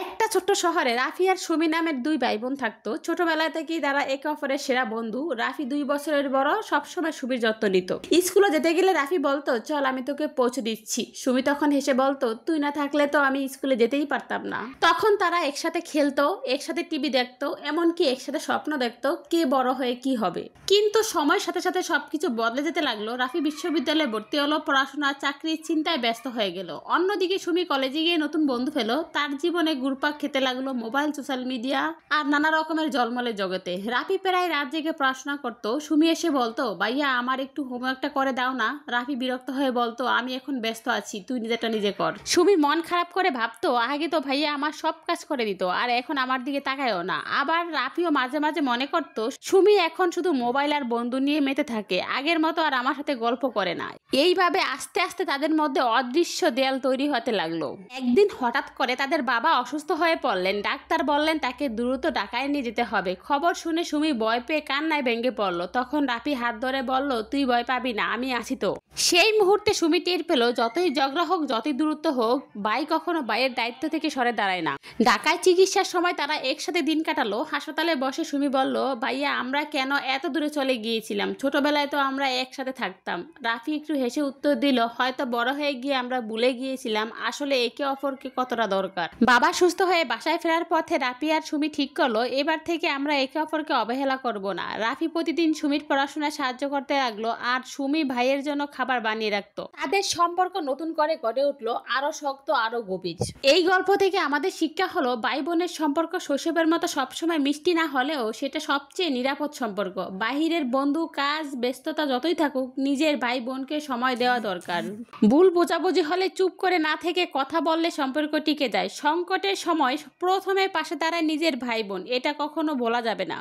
একটা ছোট্ট শহরে রাফি আর সুমি নামের দুই ভাই বোন থাকতো। ছোটবেলা থেকেই তারা একে অপরের সেরা বন্ধু। রাফি 2 বছরের বড়, সবসময় সুমির যত্ন নিত। স্কুলে যেতে গেলে রাফি বলতো, চল আমি তোকে পৌঁছে দিচ্ছি। সুমি তখন হেসে বলতো, তুই না থাকলে তো আমি স্কুলে যেতেই পারতাম না। তখন তারা একসাথে খেলতো, একসাথে টিভি দেখতো, এমনকি একসাথে স্বপ্ন দেখতো কে বড় হয়ে কি হবে। কিন্তু সময়ের সাথে সাথে সবকিছু বদলে যেতে লাগলো। রাফি বিশ্ববিদ্যালয়ে ভর্তি হলো, পড়াশোনা চাকরির চিন্তায় ব্যস্ত হয়ে গেল। অন্যদিকে সুমি কলেজে গিয়ে নতুন বন্ধু পেলো। তার জীবনে ঘুরপাক খেতে লাগলো মোবাইল, সোশ্যাল মিডিয়া আর নানা রকমের জলমলে জগতে। রাফি প্রায় রাত জেগে পড়াশোনা করতো। সুমি এসে বলতো, ভাইয়া আমার একটু হোমওয়ার্কটা করে দাও না। রাফি বিরক্ত হয়ে বলতো, আমি এখন ব্যস্ত আছি, তুই নিজেরটা নিজে কর। সুমি মন খারাপ করে ভাবতো, আগে তো ভাইয়া আমার সব কাজ করে দিত, আর এখন আমার দিকে তাকায়ও না। আবার রাফিও মাঝে মাঝে মনে করতো, সুমি এখন শুধু মোবাইল আর বন্ধু নিয়ে মেতে থাকে, আগের মতো আর আমার সাথে গল্প করে না। এইভাবে আস্তে আস্তে তাদের মধ্যে অদৃশ্য দেয়াল তৈরি হতে লাগলো। একদিন হঠাৎ করে তাদের বাবা অসুস্থ হয়ে পড়লেন। ডাক্তার বললেন তাকে দ্রুত ঢাকায় নিয়ে যেতে হবে। খবর শুনে সুমি ভয় পেয়ে কান্নায় ভেঙে পড়লো। তখন রাফি হাত ধরে বলল, তুই ভয় পাবি না, আমি আছি তো। সেই মুহূর্তে সুমি টের পেল, যতই ঝগড়া হোক, যতই দূরত্ব হোক, ভাই কখনো ভাইয়ের দায়িত্ব থেকে সরে দাঁড়ায় না। ঢাকায় চিকিৎসার সময় তারা একসাথে দিন কাটালো। হাসপাতালে বসে সুমি বলল, ভাইয়া আমরা কেন এত দূরে চলে গিয়েছিলাম, ছোটবেলায় তো আমরা একসাথে থাকতাম। রাফি একটু হেসে উত্তর দিল, হয়তো বড় হয়ে গিয়ে আমরা ভুলে গিয়েছিলাম আসলে একে অপরকে কতটা দরকার। বাবা সুস্থ হয়ে বাসায় ফেরার পথে রাফি আর সুমি ঠিক করলো, এবার থেকে আমরা একে অপরকে অবহেলা করব না। রাফি প্রতিদিন সুমির পড়াশোনায় সাহায্য করতে লাগলো, আর সুমি ভাইয়ের জন্য খাবার বানিয়ে রাখতো। তাদের সম্পর্ক নতুন করে গড়ে উঠলো, আরো শক্ত, আরো গভীর। এই গল্প থেকে আমাদের শিক্ষা হলো, ভাই বোনের সম্পর্ক শৈশবের মতো সবসময় মিষ্টি না হলেও সেটা সবচেয়ে নিরাপদ সম্পর্ক। বাহিরের বন্ধু, কাজ, ব্যস্ততা যতই থাকুক, নিজের ভাই বোনকে সময় দেওয়া দরকার। ভুল বোঝাবুঝি হলে চুপ করে না থেকে কথা বললে সম্পর্ক টিকে যায়। সংকটের সময় প্রথমে পাশে দাঁড়ায় নিজের ভাই বোন, এটা কখনো বলা যাবে না।